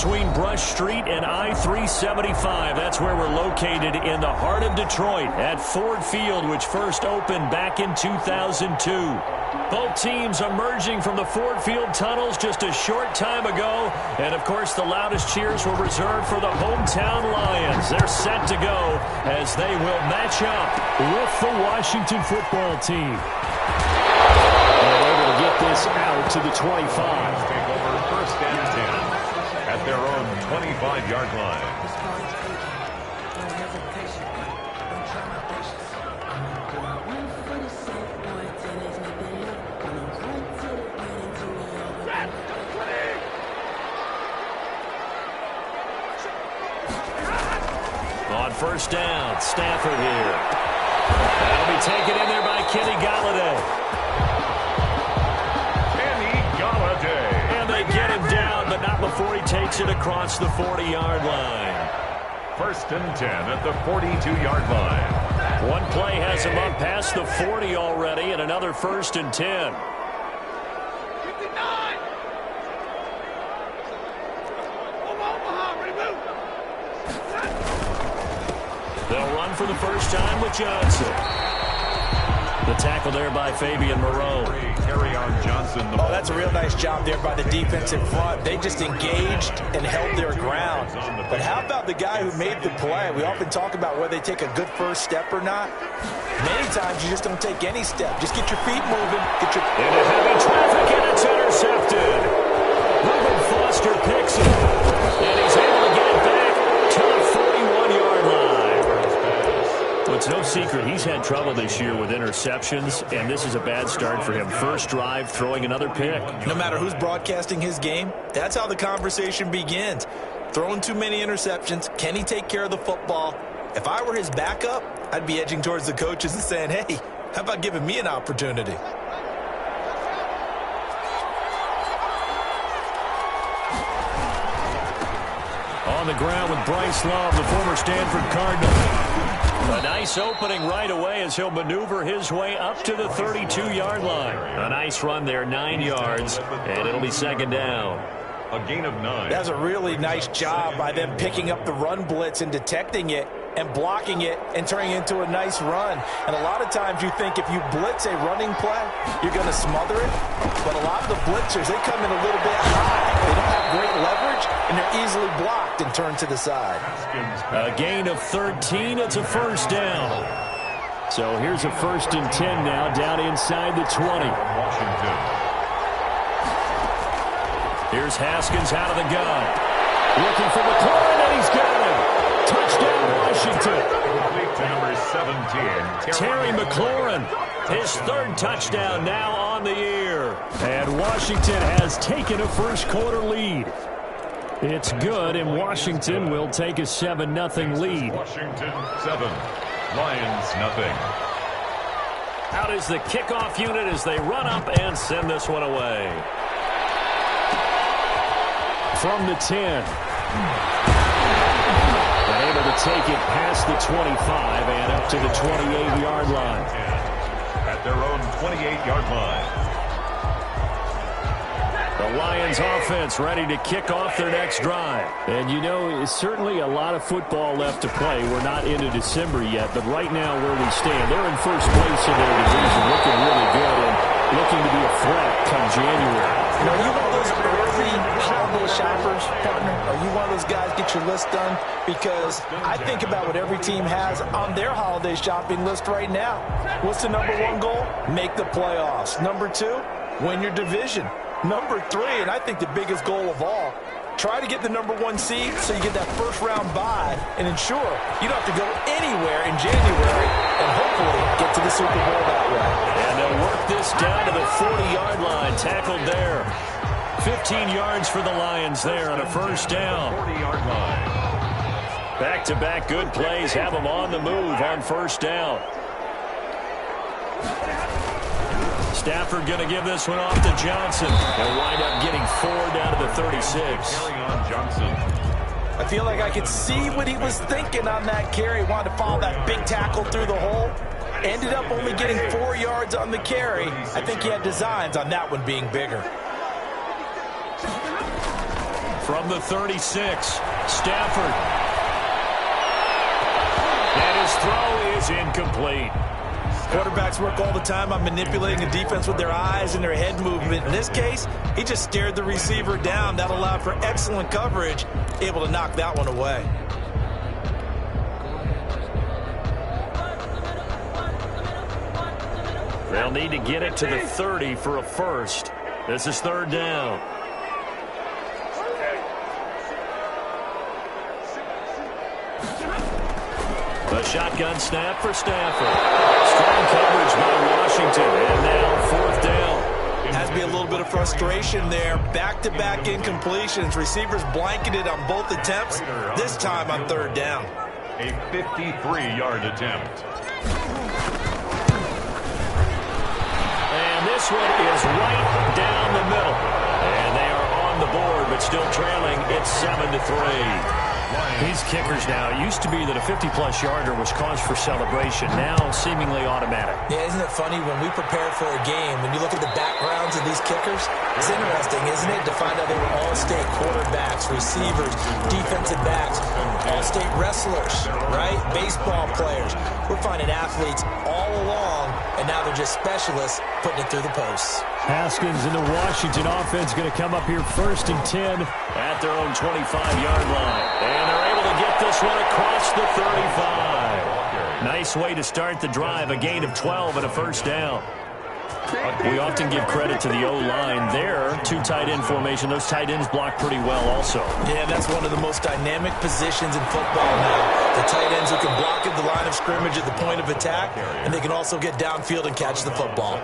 between Brush Street and I-375. That's where we're located in the heart of Detroit at Ford Field, which first opened back in 2002. Both teams emerging from the Ford Field tunnels just a short time ago. And, of course, the loudest cheers were reserved for the hometown Lions. They're set to go as they will match up with the Washington football team. They're able to get this out to the 25. Take over first and 10 at their own 25-yard line. On first down, Stafford here. That'll be taken in there by Kenny Galladay. And they get him down, but not before he takes it across the 40-yard line. First and 10 at the 42-yard line. One play has him up past the 40 already, and another first and 10. They'll run for the first time with Johnson. The tackle there by Fabian Moreau. Carry on Johnson. Oh, that's a real nice job there by the defense in front. They just engaged and held their ground. But how about the guy who made the play? We often talk about whether they take a good first step or not. Many times you just don't take any step. Just get your feet moving. Get your into heavy traffic, and it's intercepted. Reuben Foster picks it, and he's able to get it back to the 41-yard line. Well, it's no secret he's had trouble this year with interceptions, and this is a bad start for him. First drive, throwing another pick. No matter who's broadcasting his game, that's how the conversation begins. Throwing too many interceptions. Can he take care of the football? If I were his backup, I'd be edging towards the coaches and saying, hey, how about giving me an opportunity? On the ground with Bryce Love, the former Stanford Cardinal. A nice opening right away as he'll maneuver his way up to the 32-yard line. A nice run there, 9 yards, and it'll be second down. A gain of 9. That's a really nice job by them picking up the run blitz and detecting it and blocking it and turning it into a nice run. And a lot of times you think if you blitz a running play, you're going to smother it. But a lot of the blitzers, they come in a little bit high. They don't have great leverage, and they're easily blocked and turned to the side. A gain of 13. It's a first down. So here's a first and 10 now down inside the 20. Washington. Here's Haskins out of the gun. Looking for McLaurin, and he's got him. Touchdown, Washington. Number 17. Terry McLaurin, his third touchdown now on the year. And Washington has taken a first quarter lead. It's good, and Washington will take a 7-0 lead. Washington 7, Lions nothing. Out is the kickoff unit as they run up and send this one away. From the 10. They're able to take it past the 25 and up to the 28-yard line. At their own 28-yard line. The Lions offense ready to kick off their next drive. And you know, it's certainly a lot of football left to play. We're not into December yet, but right now where we stand, they're in first place in their division, looking really good and looking to be a threat come January. You know, you one of those early holiday shoppers, partner? Are you one of those guys get your list done? Because I think about what every team has on their holiday shopping list right now. What's the number one goal? Make the playoffs. Number 2, win your division. Number 3, and I think the biggest goal of all, try to get the number 1 seed so you get that first-round bye and ensure you don't have to go anywhere in January and hopefully get to the Super Bowl that way. And they'll work this down to the 40-yard line, tackled there. 15 yards for the Lions there on a first down. 40-yard line. Back-to-back good plays have them on the move on first down. Stafford going to give this one off to Johnson. They'll wind up getting 4 down to the 36. Carry on Johnson. I feel like I could see what he was thinking on that carry. Wanted to follow that big tackle through the hole. Ended up only getting 4 yards on the carry. I think he had designs on that one being bigger. From From the 36, Stafford. And his throw is incomplete. Quarterbacks work all the time on manipulating the defense with their eyes and their head movement. In this case, he just stared the receiver down. That allowed for excellent coverage, able to knock that one away. They'll need to get it to the 30 for a first. This is third down. A shotgun snap for Stafford. Strong coverage by Washington. And now fourth down. Has to be a little bit of frustration there. Back-to-back incompletions. Receivers blanketed on both attempts. This time on third down. A 53-yard attempt. And this one is right down the middle. And they are on the board, but still trailing. It's 7-3. These kickers now, it used to be that a 50-plus yarder was cause for celebration. Now seemingly automatic. Yeah, isn't it funny when we prepared for a game, when you look at the backgrounds of these kickers, it's interesting, isn't it, to find out they were all-state quarterbacks, receivers, defensive backs, all-state wrestlers, right? Baseball players. We're finding athletes all along, and now they're just specialists putting it through the posts. Haskins and the Washington offense going to come up here first and 10 at their own 25-yard line. And they're able to get this one across the 35. Nice way to start the drive, a gain of 12 and a first down. We often give credit to the O-line there. Two tight end formation. Those tight ends block pretty well also. Yeah, that's one of the most dynamic positions in football now. The tight ends who can block at the line of scrimmage at the point of attack, and they can also get downfield and catch the football.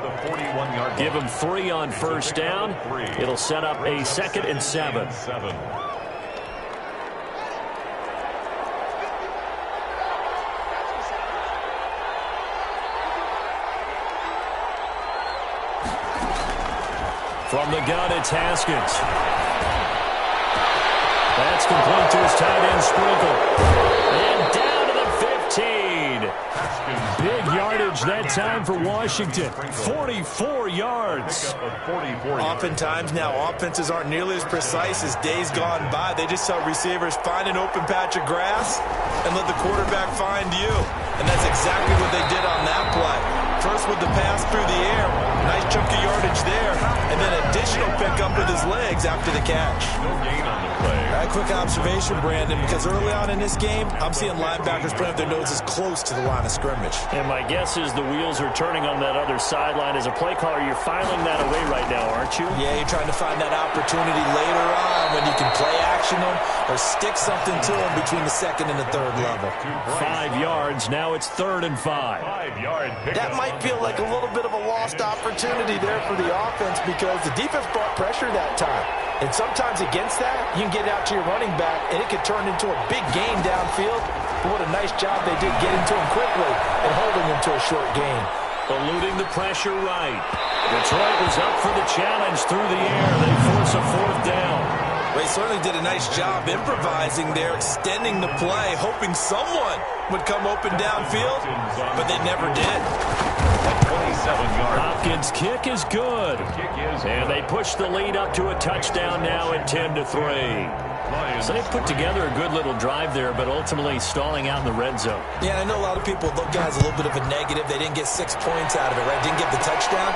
Give them 3 on first down. It'll set up a 2nd and 7. From the gun, it's Haskins. That's complete to his tight end, Sprinkle. And down to the 15. Big yardage that time for Washington. 44 yards. Oftentimes now, offenses aren't nearly as precise as days gone by. They just tell receivers, find an open patch of grass and let the quarterback find you. And that's exactly what they did on that play. First with the pass through the air. Nice chunk of yardage there. And then additional pickup with his legs after the catch. No gain on the play. A quick observation, Brandon, because early on in this game, I'm seeing linebackers putting up their noses close to the line of scrimmage. And my guess is the wheels are turning on that other sideline. As a play caller, you're filing that away right now, aren't you? Yeah, you're trying to find that opportunity later on when you can play action them or stick something to them between the 2nd and the 3rd level. 5 yards. Now it's 3rd and 5. 5-yard pickup. That might feel like a little bit of a lost opportunity there for the offense because the defense brought pressure that time. And sometimes against that, you can get out to your running back, and it could turn into a big gain downfield. But what a nice job they did getting to him quickly and holding him to a short gain. Eluding the pressure right. Detroit was up for the challenge through the air. They force a 4th down. They certainly did a nice job improvising there, extending the play, hoping someone would come open downfield, but they never did. 27-yard. Hopkins' kick is good. And they push the lead up to a touchdown now at 10-3. So they put together a good little drive there, but ultimately stalling out in the red zone. Yeah, I know a lot of people look at it as a little bit of a negative. They didn't get 6 points out of it, right? Didn't get the touchdown.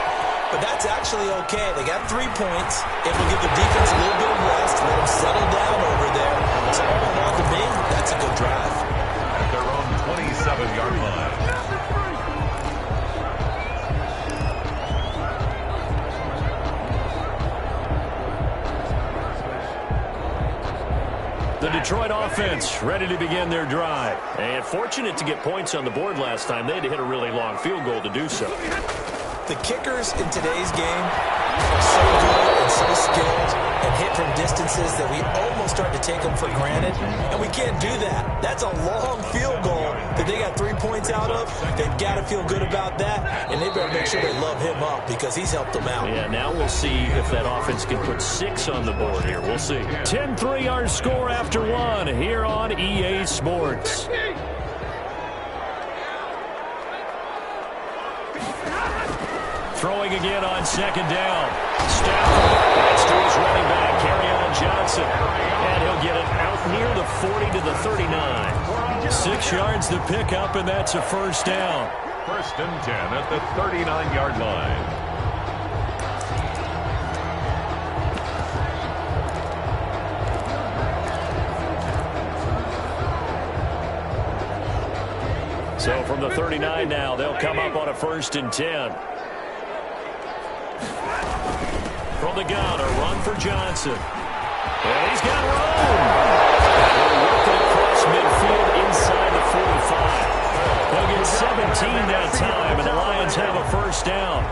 But that's actually okay. They got 3 points. It will give the defense a little bit of rest, let them settle down over there. So all in all, to me, that's a good drive. At their own 27-yard line. The Detroit offense ready to begin their drive. And fortunate to get points on the board last time. They had to hit a really long field goal to do so. The kickers in today's game are so good and so skilled and hit from distances that we almost start to take them for granted, and we can't do that. That's a long field goal that they got 3 points out of. They've got to feel good about that, and they better make sure they love him up because he's helped them out. Yeah, now we'll see if that offense can put 6 on the board here. We'll see. 10-3 our score after 1 here on EA Sports. Throwing again on 2nd down. Stafford. That's to his running back. Carry on Johnson. And he'll get it out near the 40 to the 39. 6 yards to pick up, and that's a first down. First and 10 at the 39-yard line. So from the 39 now, they'll come up on a first and 10. From the gun, a run for Johnson. And he's got room. They're working across midfield inside the 45. They'll get 17 that time, and the Lions have a first down.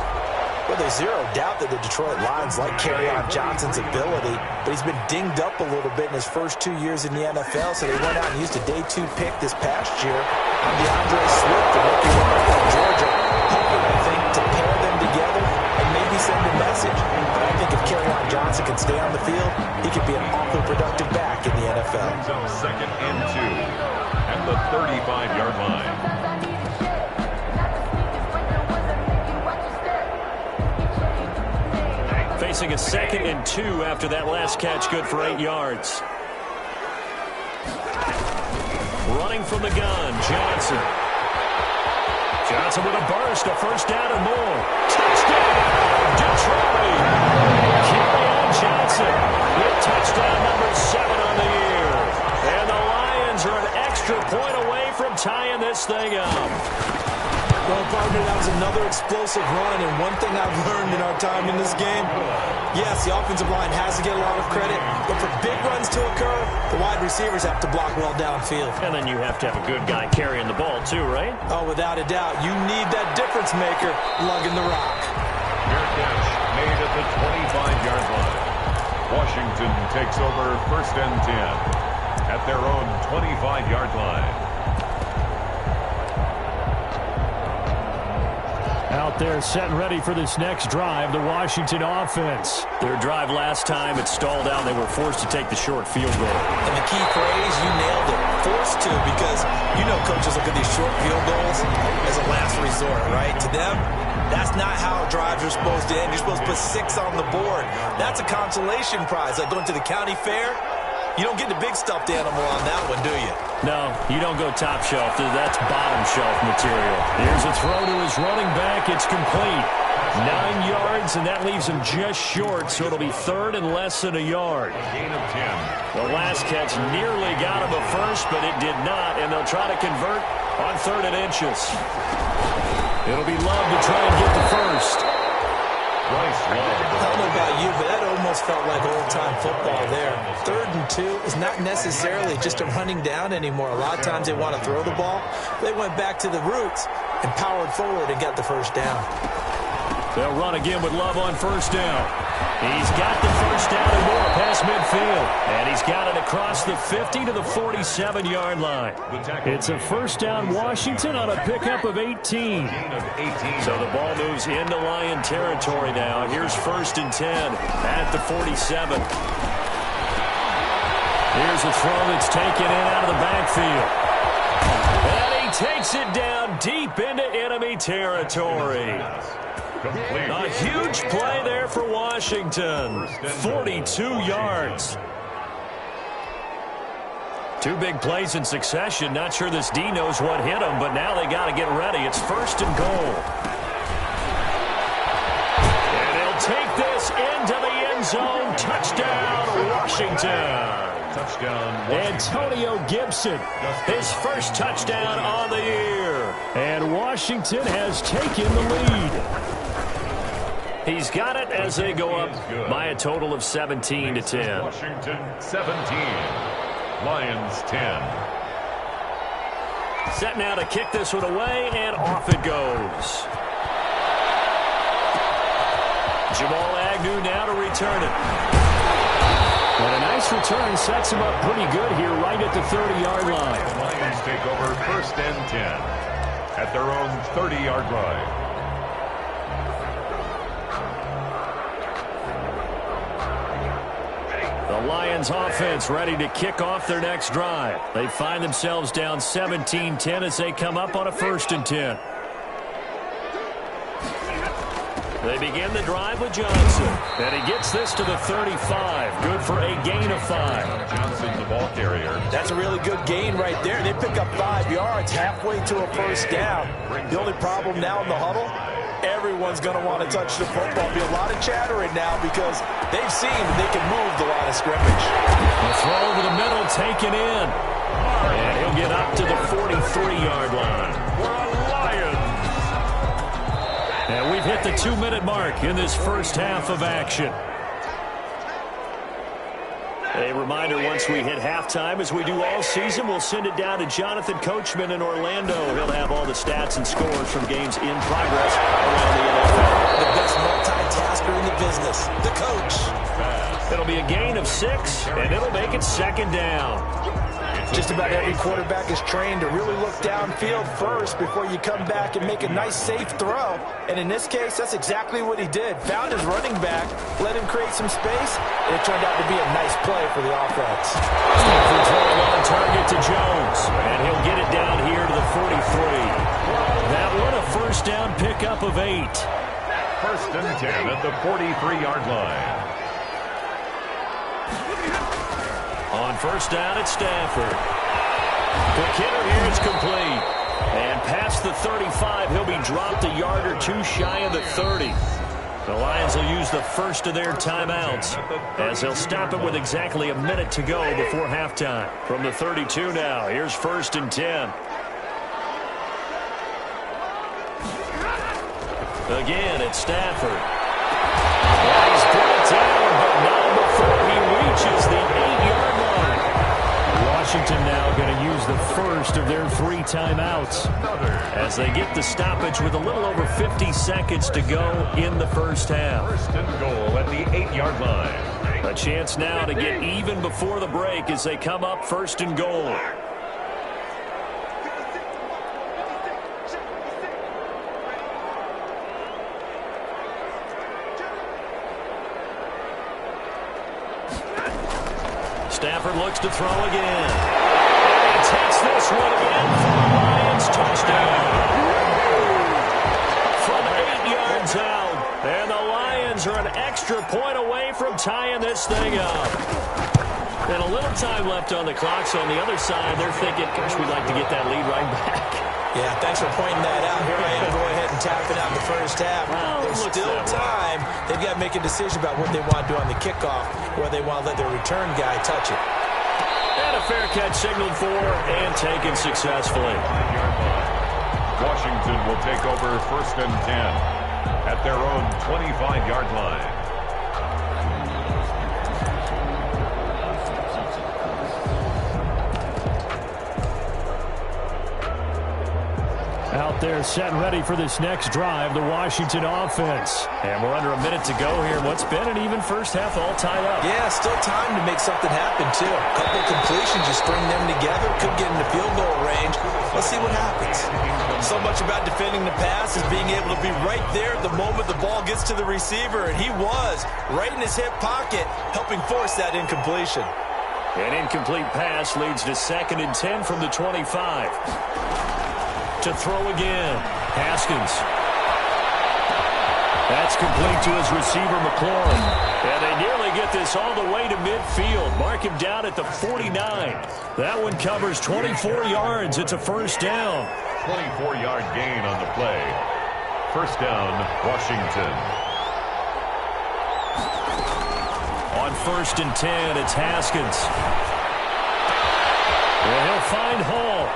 Well, there's zero doubt that the Detroit Lions like Kerryon Johnson's ability, but he's been dinged up a little bit in his first 2 years in the NFL, so they went out and used a day 2 pick this past year on DeAndre Swift, the rookie runner from Georgia, hoping, I think, to pair them together and maybe send a message. But I think if Kerryon Johnson can stay on the field, he could be an awfully productive back in the NFL. Second and 2 at the 35-yard line. Facing a 2nd and 2 after that last catch, good for 8 yards. Running from the gun, Johnson. Johnson with a burst, a first down and more. Touchdown, Detroit! Kerryon Johnson with touchdown number 7 on the year. And the Lions are an extra point away from tying this thing up. Well, partner, that was another explosive run, and one thing I've learned in our time in this game, yes, the offensive line has to get a lot of credit, but for big runs to occur, the wide receivers have to block well downfield. And then you have to have a good guy carrying the ball too, right? Oh, without a doubt. You need that difference maker lugging the rock. Fair catch made at the 25-yard line. Washington takes over first and 10 at their own 25-yard line. Out there set and ready for this next drive, the Washington offense. Their drive last time, it stalled out. They were forced to take the short field goal. And the key phrase, you nailed it, forced to, because you know coaches look at these short field goals as a last resort, right? To them, that's not how drives are supposed to end. You're supposed to put 6 on the board. That's a consolation prize, like going to the county fair. You don't get the big stuffed animal on that one, do you? No, you don't go top shelf. That's bottom shelf material. Here's a throw to his running back. It's complete. 9 yards, and that leaves him just short, so it'll be 3rd and less than a yard. Gain of 10. The last catch nearly got him a first, but it did not, and they'll try to convert on 3rd and inches. It'll be Love to try and get the first. Bryce Love. I don't know about you, but that almost felt like old-time football there. 3rd and 2 is not necessarily just a running down anymore. A lot of times they want to throw the ball. They went back to the roots and powered forward and got the first down. They'll run again with Love on first down. He's got the first down and more past midfield. And he's got it across the 50 to the 47-yard line. It's a first down Washington on a pickup of 18. So the ball moves into Lion territory now. Here's 1st and 10 at the 47. Here's a throw that's taken in out of the backfield. And he takes it down deep into enemy territory. A huge play there for Washington. 42 yards. 2 big plays in succession. Not sure this D knows what hit him, but now they got to get ready. It's 1st and goal. And they'll take this into the end zone. Touchdown, Washington. Touchdown, Antonio Gibson, his first touchdown on the year. And Washington has taken the lead. He's got it as they go up by a total of 17 to 10. Washington 17, Lions 10. Set now to kick this one away, and off it goes. Jamal Agnew now to return it. And a nice return sets him up pretty good here right at the 30-yard line. The Lions take over 1st and 10 at their own 30-yard line. The Lions offense ready to kick off their next drive. They find themselves down 17-10 as they come up on a 1st and 10. They begin the drive with Johnson. And he gets this to the 35. Good for a gain of 5. Johnson, the ball carrier. That's a really good gain right there. They pick up 5 yards halfway to a first down. The only problem now in the huddle, everyone's going to want to touch the football. Be a lot of chattering now because they've seen that they can move the line of scrimmage. A throw over the middle taken in. And he'll get up to the 43-yard line. And we've hit the 2-minute mark in this first half of action. A reminder, once we hit halftime, as we do all season, we'll send it down to Jonathan Coachman in Orlando. He'll have all the stats and scores from games in progress around the NFL. The best multitasker in the business, the coach. It'll be a gain of 6, and it'll make it second down. Just about every quarterback is trained to really look downfield first before you come back and make a nice, safe throw. And in this case, that's exactly what he did. Found his running back, let him create some space, and it turned out to be a nice play for the offense. Stafford throwing on target to Jones, and he'll get it down here to the 43. That one a first down pickup of 8. First and 10 at the 43-yard line. On first down, it's Stafford. Quick hitter here, it's complete. And past the 35, he'll be dropped a yard or 2 shy of the 30. The Lions will use the first of their timeouts as they'll stop it with exactly a minute to go before halftime. From the 32 now, here's first and 10. Again, it's Stafford. Yeah, he's brought down, but not before he reaches the 8-yard line. Washington now going to use the first of their 3 timeouts as they get the stoppage with a little over 50 seconds to go in the first half. First and goal at the 8-yard line. A chance now to get even before the break as they come up first and goal. Stafford looks to throw again. And he takes this one in for the Lions touchdown. From 8 yards out. And the Lions are an extra point away from tying this thing up. And a little time left on the clock, so on the other side, they're thinking, gosh, we'd like to get that lead right back. Yeah, thanks for pointing that out. Here I am, go ahead and tapping out the first half. Well, There's still time. They've got to make a decision about what they want to do on the kickoff, whether they want to let their return guy touch it. And a fair catch signaled for and taken successfully. Washington will take over first and 10 at their own 25-yard line. Out there set and ready for this next drive, the Washington offense. And we're under a minute to go here. What's been an even first half all tied up. Yeah, still time to make something happen, too. A couple completions, you string them together, could get into field goal range. Let's see what happens. So much about defending the pass is being able to be right there at the moment the ball gets to the receiver, and he was right in his hip pocket, helping force that incompletion. An incomplete pass leads to second and 10 from the 25. To throw again. Haskins. That's complete to his receiver, McLaurin. And they nearly get this all the way to midfield. Mark him down at the 49. That one covers 24 yards. It's a first down. 24-yard gain on the play. First down, Washington. On first and 10, it's Haskins. And he'll find Hall.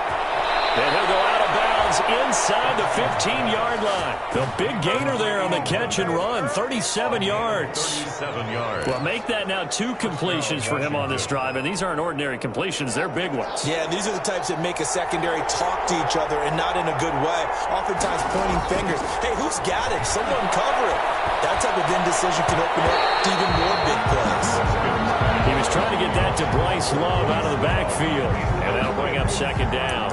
And he'll go out of bounds inside the 15-yard line. The big gainer there on the catch and run, 37 yards. 37 yards. Well, make that now 2 completions for him on this drive, and these aren't ordinary completions. They're big ones. Yeah, these are the types that make a secondary talk to each other and not in a good way. Oftentimes pointing fingers. Hey, who's got it? Someone cover it. That type of indecision can open up to even more big plays. He was trying to get that to Bryce Love out of the backfield, and that'll bring up second down.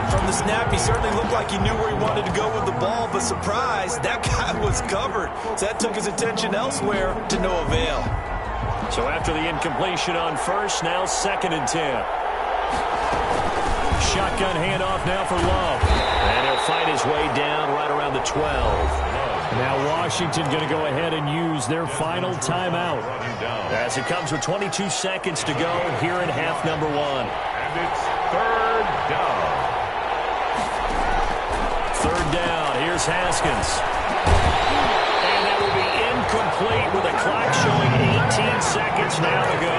From the snap, he certainly looked like he knew where he wanted to go with the ball, but surprise, that guy was covered. So that took his attention elsewhere to no avail. So after the incompletion on first, now second and 10. Shotgun handoff now for Love. And he'll fight his way down right around the 12. Now Washington going to go ahead and use their final timeout as it comes with 22 seconds to go here in half number one. And it's third down. Third down. Here's Haskins. And that will be incomplete with the clock showing 18 seconds now to go.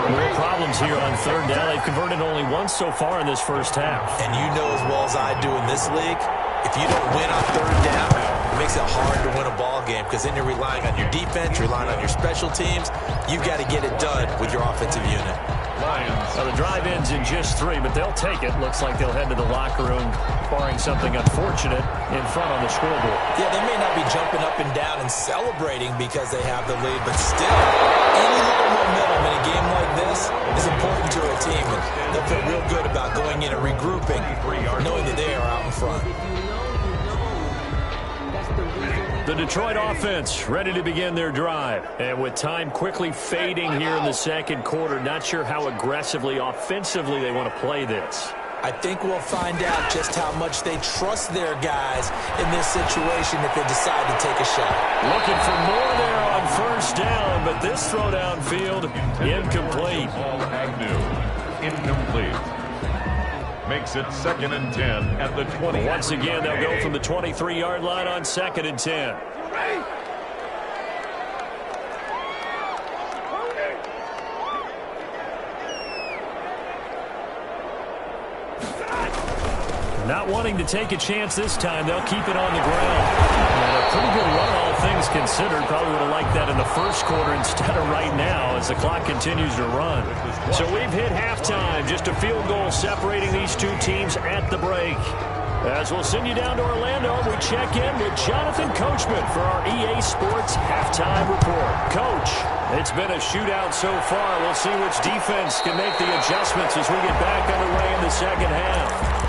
Real problems here on third down. They've converted only once so far in this first half. And you know as well as I do in this league, if you don't win on third down, it makes it hard to win a ball game because then you're relying on your defense, relying on your special teams. You've got to get it done with your offensive unit. Well, the drive ends in just 3, but they'll take it. Looks like they'll head to the locker room, barring something unfortunate, in front on the scoreboard. Yeah, they may not be jumping up and down and celebrating because they have the lead, but still, any little momentum in a game like this is important to a team. And they'll feel real good about going in and regrouping, knowing that they are out in front. The Detroit offense ready to begin their drive. And with time quickly fading here in the second quarter, not sure how aggressively, offensively they want to play this. I think we'll find out just how much they trust their guys in this situation if they decide to take a shot. Looking for more there on first down, but this throw downfield, incomplete. Ball Agnew, incomplete. Makes it 2nd and 10 at the 20. Once again, they'll go from the 23-yard line on 2nd and 10. Not wanting to take a chance this time, they'll keep it on the ground. And a pretty good run, all things considered. Probably would have liked that in the first quarter instead of right now as the clock continues to run. So we've hit halftime. Just a field goal separating these two teams at the break. As we'll send you down to Orlando, we check in with Jonathan Coachman for our EA Sports Halftime Report. Coach, it's been a shootout so far. We'll see which defense can make the adjustments as we get back underway in the second half.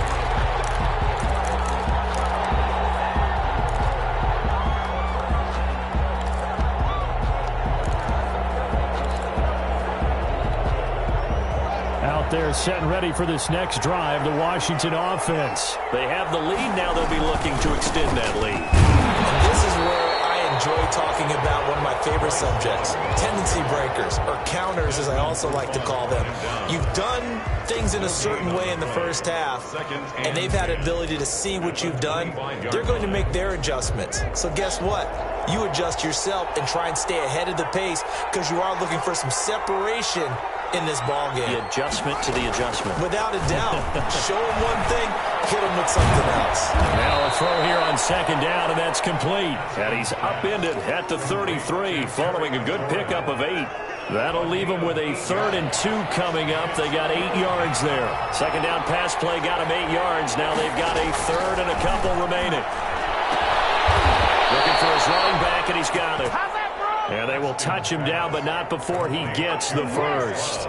They're set and ready for this next drive, the Washington offense. They have the lead. Now they'll be looking to extend that lead. And this is where I enjoy talking about one of my favorite subjects, tendency breakers, or counters as I also like to call them. You've done things in a certain way in the first half, and they've had an ability to see what you've done. They're going to make their adjustments. So guess what? You adjust yourself and try and stay ahead of the pace because you are looking for some separation in this ball game. The adjustment to the adjustment. Without a doubt. Show him one thing, hit him with something else. Now a throw here on second down, and that's complete. And he's upended at the 33 following a good pickup of 8. That'll leave him with a 3rd and 2 coming up. They got 8 yards there. Second down pass play got him 8 yards. Now they've got a 3rd and a couple remaining. Looking for his running back, and he's got it. And they will touch him down, but not before he gets the first.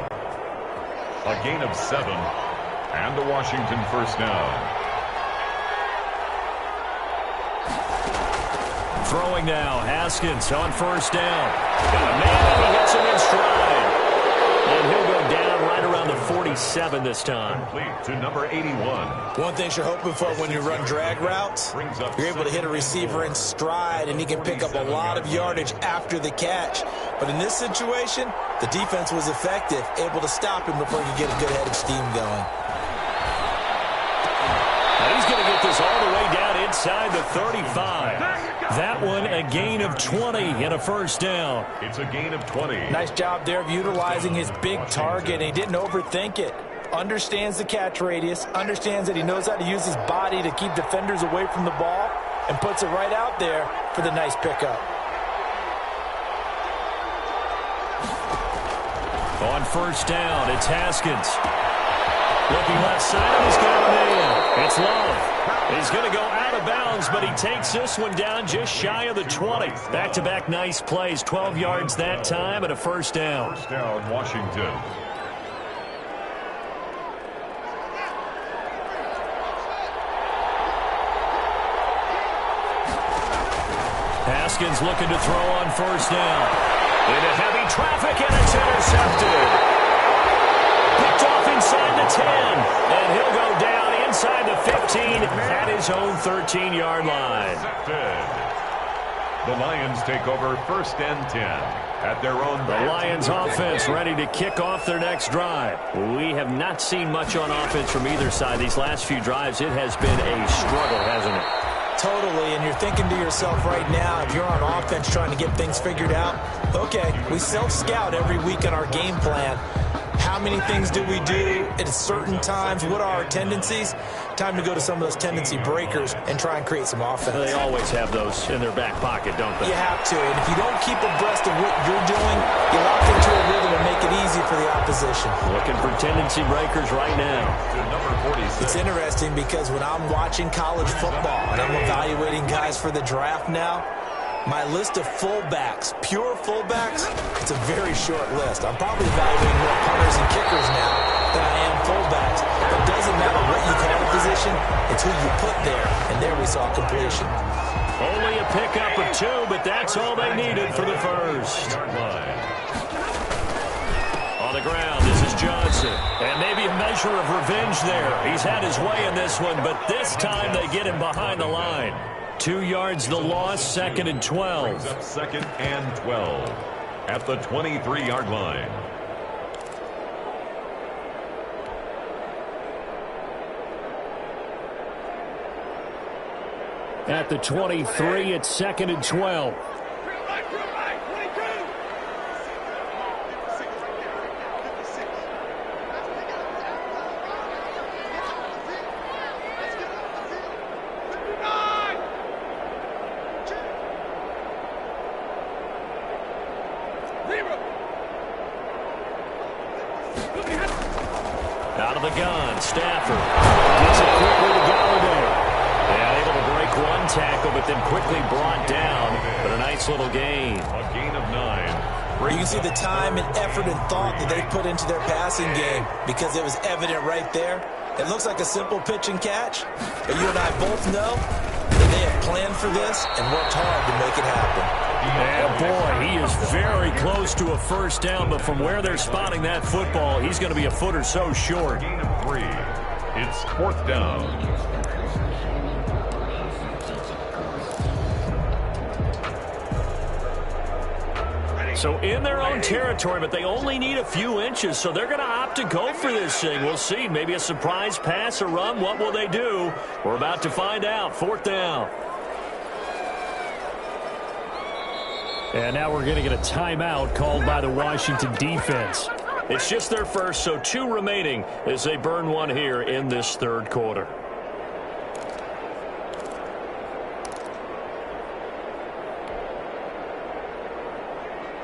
A gain of 7, and a Washington first down. Throwing now, Haskins on first down. Got a man, and he hits him in stride. And he'll go down right around the 47 this time. Complete to number 81. One thing you're hoping for when you run drag routes, you're able to hit a receiver in stride, and he can pick up a lot of yardage after the catch. But in this situation, the defense was effective, able to stop him before he could get a good head of steam going. Now he's going to get this all the way down inside the 35. That one a gain of 20 and a first down. It's a gain of 20. Nice job there of utilizing his big target. He didn't overthink it. Understands the catch radius, understands that he knows how to use his body to keep defenders away from the ball, and puts it right out there for the nice pickup. On first down, it's Haskins. Looking left side, and he's got a man. It's Love. He's going to go out of bounds, but he takes this one down just shy of the 20. Back-to-back nice plays, 12 yards that time, and a first down. First down, Washington. Haskins looking to throw on first down. Into heavy traffic, and it's intercepted. Picked off inside the 10, and he'll go down inside the 15. 15 at his own 13-yard line. The Lions take over 1st and 10 at their own. The Lions offense ready to kick off their next drive. We have not seen much on offense from either side these last few drives. It has been a struggle, hasn't it? Totally, and you're thinking to yourself right now, if you're on offense trying to get things figured out, okay, we self-scout every week on our game plan. How many things do we do at certain times? What are our tendencies? Time to go to some of those tendency breakers and try and create some offense. They always have those in their back pocket, don't they? You have to, and if you don't keep abreast of what you're doing, you lock into a rhythm and make it easy for the opposition. Looking for tendency breakers right now. Number 46. It's interesting because when I'm watching college football and I'm evaluating guys for the draft now, my list of fullbacks, pure fullbacks, it's a very short list. I'm probably evaluating more punters and kickers now than I am fullbacks. It doesn't matter what you call the position, it's who you put there, and there we saw completion. Only a pickup of 2, but that's all they needed for the first. On the ground, this is Johnson. And maybe a measure of revenge there. He's had his way in this one, but this time they get him behind the line. 2 yards the loss, 2nd and 12. Brings up 2nd and 12 at the 23-yard line. At the 23, it's 2nd and 12. Out of the gun, Stafford gets it quickly to Galladay. And able to break one tackle, but then quickly brought down. But a nice little gain. A gain of 9. You can see the time and effort and thought that they put into their passing game because it was evident right there. It looks like a simple pitch and catch, but you and I both know that they have planned for this and worked hard to make it happen. And boy, he is very close to a first down, but from where they're spotting that football, he's going to be a foot or so short. Gain of 3. It's 4th down. So in their own territory, but they only need a few inches, so they're going to opt to go for this thing. We'll see. Maybe a surprise pass or run. What will they do? We're about to find out. 4th down. And now we're going to get a timeout called by the Washington defense. It's just their first, so 2 remaining as they burn one here in this 3rd quarter.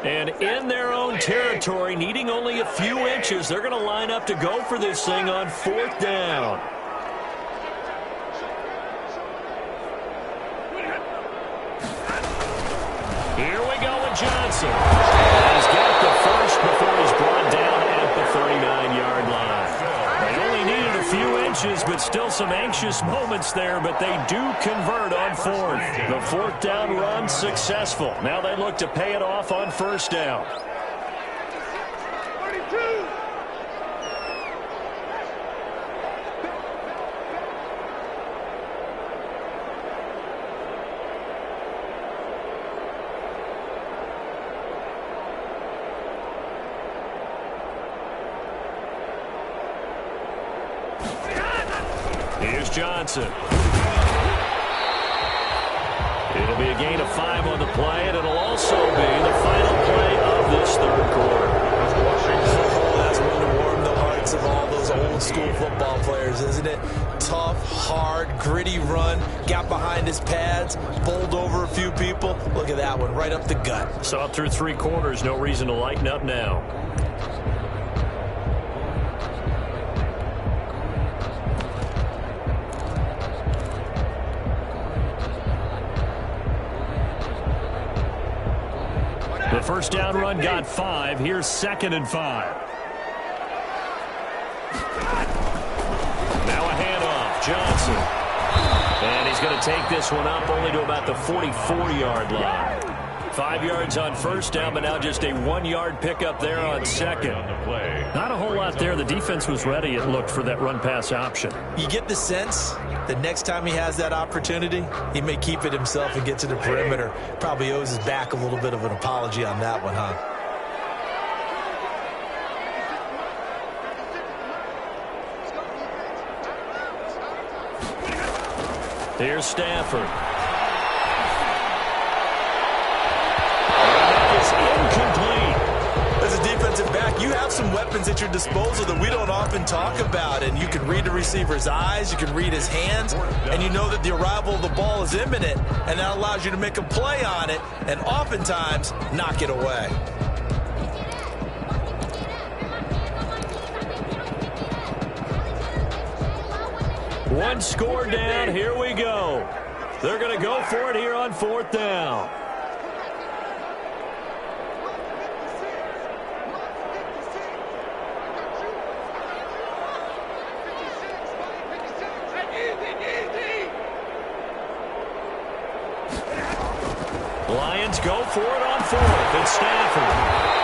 And in their own territory, needing only a few inches, they're going to line up to go for this thing on 4th down. Here we go with Johnson. He's got the first before he's brought down at the 39-yard line. They only needed a few inches, but still some anxious moments there, but they do convert on 4th. The 4th down run successful. Now they look to pay it off on 1st down. Here's Johnson. It'll be a gain of 5 on the play, and it'll also be the final play of this 3rd quarter. That's one to warm the hearts of all those old school football players, isn't it? Tough, hard, gritty run, got behind his pads, bowled over a few people. Look at that one, right up the gut. So up through 3 quarters, no reason to lighten up now. The first down run got 5. Here's 2nd and 5. Now a handoff. Johnson. And he's going to take this one up only to about the 44-yard line. 5 yards on first down, but now just a 1-yard pickup there on second. Not a whole lot there. The defense was ready, it looked, for that run-pass option. You get the sense that next time he has that opportunity, he may keep it himself and get to the perimeter. Probably owes his back a little bit of an apology on that one, huh? Here's Stafford. Incomplete. As a defensive back, you have some weapons at your disposal that we don't often talk about, and you can read the receiver's eyes, you can read his hands, and you know that the arrival of the ball is imminent, and that allows you to make a play on it and oftentimes knock it away. One score down. Here we go. They're going to go for it here on 4th down. Lions go for it on 4th. It's Stafford.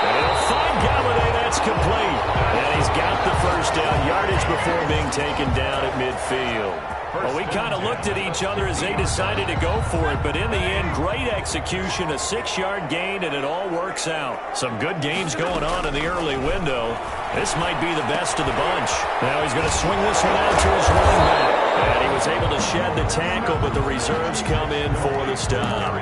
And he'll find Galladay. That's complete. And he's got the first down. Yardage before being taken down at midfield. Well, we kind of looked at each other as they decided to go for it, but in the end, great execution, a 6-yard gain, and it all works out. Some good games going on in the early window. This might be the best of the bunch. Now he's going to swing this one out to his running back. And he was able to shed the tackle, but the reserves come in for the stop.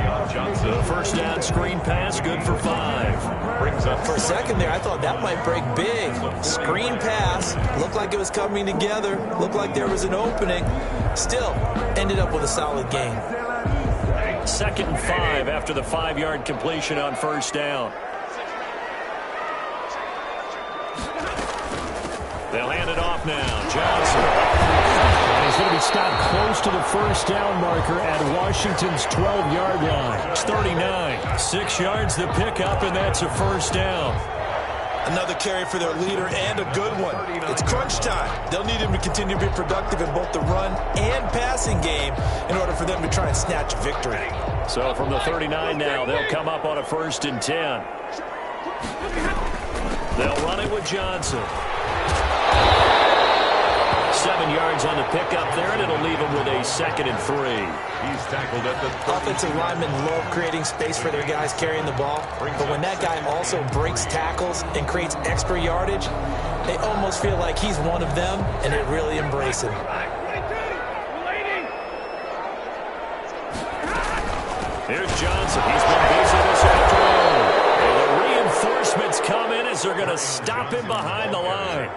The first down screen pass, good for 5. Brings up for a second there, I thought that might break big. Screen pass, looked like it was coming together, looked like there was an opening. Still, ended up with a solid gain. 2nd and 5 after the 5-yard completion on first down. They'll hand it off now. Johnson. And he's going to be stopped close to the first down marker at Washington's 12-yard line. It's 39. 6 yards the pickup, and that's a first down. Another carry for their leader and a good one. It's crunch time. They'll need him to continue to be productive in both the run and passing game in order for them to try and snatch victory. So from the 39 now, they'll come up on a 1st and 10. They'll run it with Johnson. 7 yards on the pickup there, and it'll leave him with a 2nd and 3. He's tackled at the offensive linemen love creating space for their guys carrying the ball, but when that guy also breaks tackles and creates extra yardage, they almost feel like he's one of them, and they really embrace him. Here's Johnson. He's been busy this afternoon. And the reinforcements come in as they're going to stop him behind the line.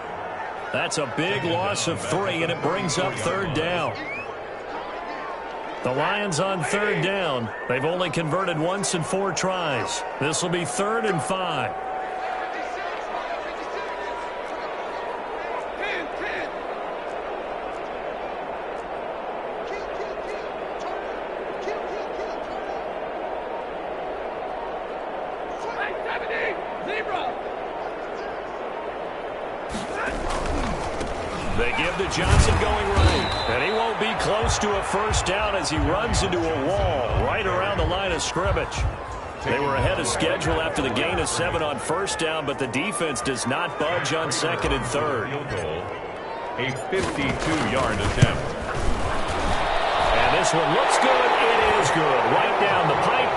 That's a big loss of 3, and it brings up 3rd down. The Lions on 3rd down. They've only converted once in 4 tries. This will be 3rd and 5. They give to Johnson going right. And he won't be close to a first down as he runs into a wall right around the line of scrimmage. They were ahead of schedule after the gain of 7 on first down, but the defense does not budge on 2nd and 3rd. A 52-yard attempt. And this one looks good. It is good. Right down the pipe.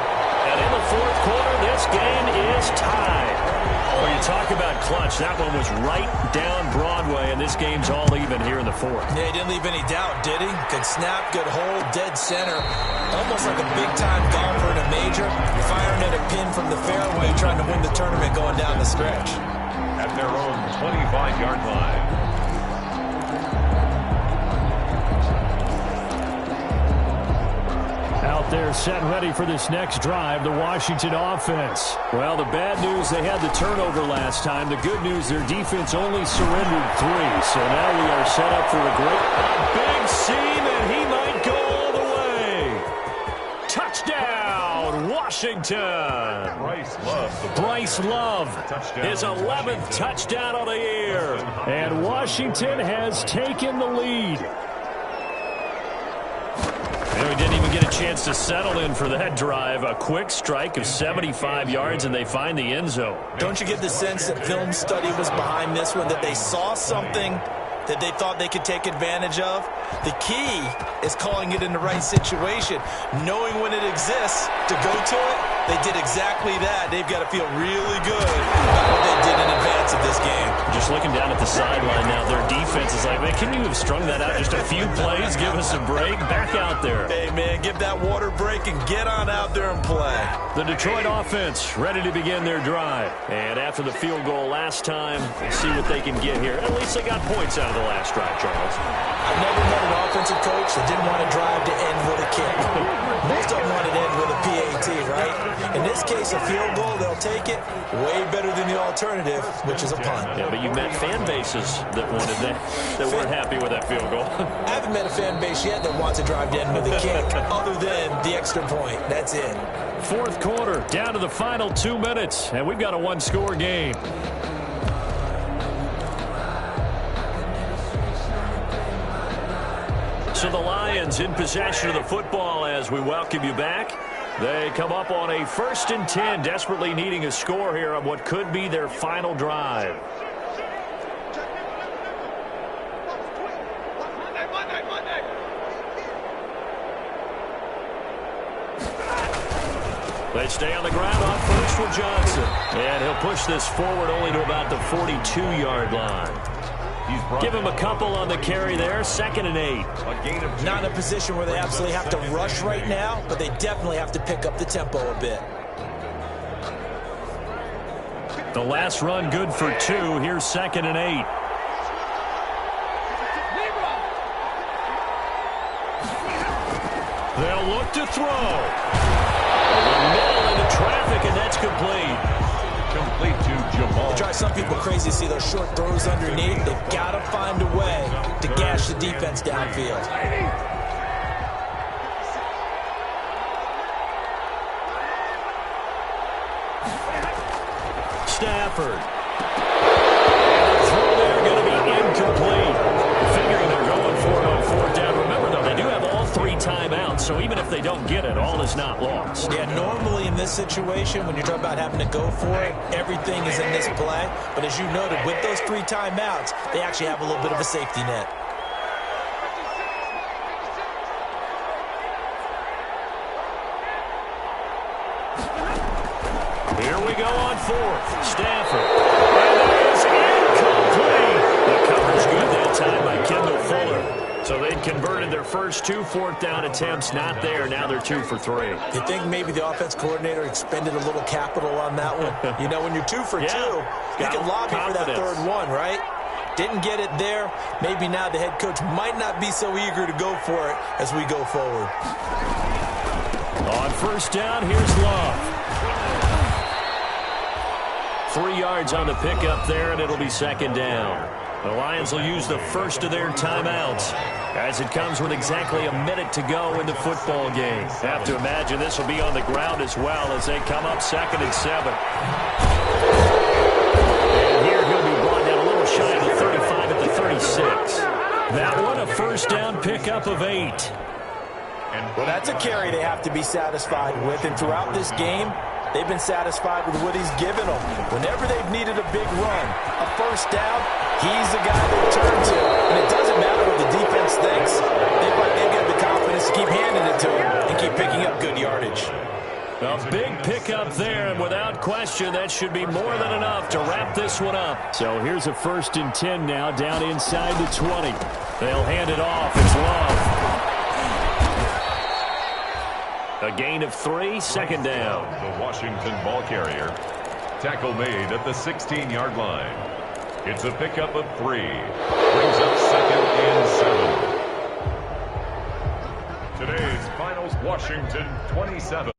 And in the 4th quarter, this game is tied. Well, you talk about clutch. That one was right down Broadway, and this game's all even here in the 4th. Yeah, he didn't leave any doubt, did he? Good snap, good hold, dead center. Almost like a big-time golfer in a major. You're firing at a pin from the fairway, trying to win the tournament going down the stretch. At their own 25-yard line. Out there set and ready for this next drive, the Washington offense. Well, the bad news, they had the turnover last time. The good news, their defense only surrendered 3. So now we are set up for a big seam, and he might go all the way. Touchdown, Washington. Bryce Love, his 11th touchdown of the year. And Washington has taken the lead. Boy, didn't even get a chance to settle in for that drive. A quick strike of 75 yards, and they find the end zone. Don't you get the sense that film study was behind this one, that they saw something that they thought they could take advantage of? The key is calling it in the right situation, knowing when it exists to go to it. They did exactly that. They've got to feel really good about what they did in advance of this game. Just looking down at the sideline now, their defense is like, man, can you have strung that out just a few plays? Give us a break. Back out there. Hey, man, give that water break and get on out there and play. The Detroit offense ready to begin their drive. And after the field goal last time, we'll see what they can get here. At least they got points out of the last drive, Charles. I've never met an offensive coach that didn't want to drive to end with a kick. Most of them want to end with a PAT, right? In this case, a field goal, they'll take it. Way better than the alternative, which is a punt. Yeah, but you met fan bases that wanted that weren't happy with that field goal. I haven't met a fan base yet that wants to drive to end with a kick, other than the extra point. That's it. Fourth quarter, down to the final 2 minutes, and we've got a one-score game. So the Lions in possession of the football as we welcome you back. They come up on a 1st and 10, desperately needing a score here on what could be their final drive. They stay on the ground on first with Johnson. And he'll push this forward only to about the 42-yard line. Give him a couple on the carry there. 2nd and 8. Not in a position where they absolutely have to rush right now, but they definitely have to pick up the tempo a bit. The last run good for 2. Here's 2nd and 8. They'll look to throw. Middle into traffic, and that's complete. Complete to Jamal. It drives some people crazy to see those short throws underneath. They've got to find a way to gash the defense downfield. Stafford. Throw there going to be incomplete. Figuring they're going for it on 4th down. Remember, though, they do have all 3 timeouts, so even if they don't get it, all is not lost. Yeah, normally in this situation, when you're talking about having to go for it, everything is in this play. But as you noted, with those 3 timeouts, they actually have a little bit of a safety net. Here we go on 4th. Stafford. And it is incomplete. The coverage good that time by Kendall Fuller. So they'd converted their first 2 4th down attempts. Not there. Now they're 2 for 3. You think maybe the offense coordinator expended a little capital on that one? You know, when you're 2 for 2, you can lobby for that 3rd one, right? Didn't get it there. Maybe now the head coach might not be so eager to go for it as we go forward. On 1st down, here's Love. 3 yards on the pickup there, and it'll be 2nd down. The Lions will use the first of their timeouts as it comes with exactly a minute to go in the football game. Have to imagine this will be on the ground as well as they come up 2nd and 7. And here he'll be brought down a little shy of the 35 at the 36. That one a 1st down pickup of 8. Well, that's a carry they have to be satisfied with, and throughout this game, they've been satisfied with what he's given them. Whenever they've needed a big run, a 1st down, he's the guy they turn to. And it doesn't matter what the defense thinks. They've got the confidence to keep handing it to him and keep picking up good yardage. A big pickup there, and without question, that should be more than enough to wrap this one up. So here's a 1st and 10 now, down inside the 20. They'll hand it off. It's Love. A gain of 3, 2nd down. The Washington ball carrier. Tackle made at the 16-yard line. It's a pickup of 3. Brings up 2nd and 7. Today's finals, Washington 27.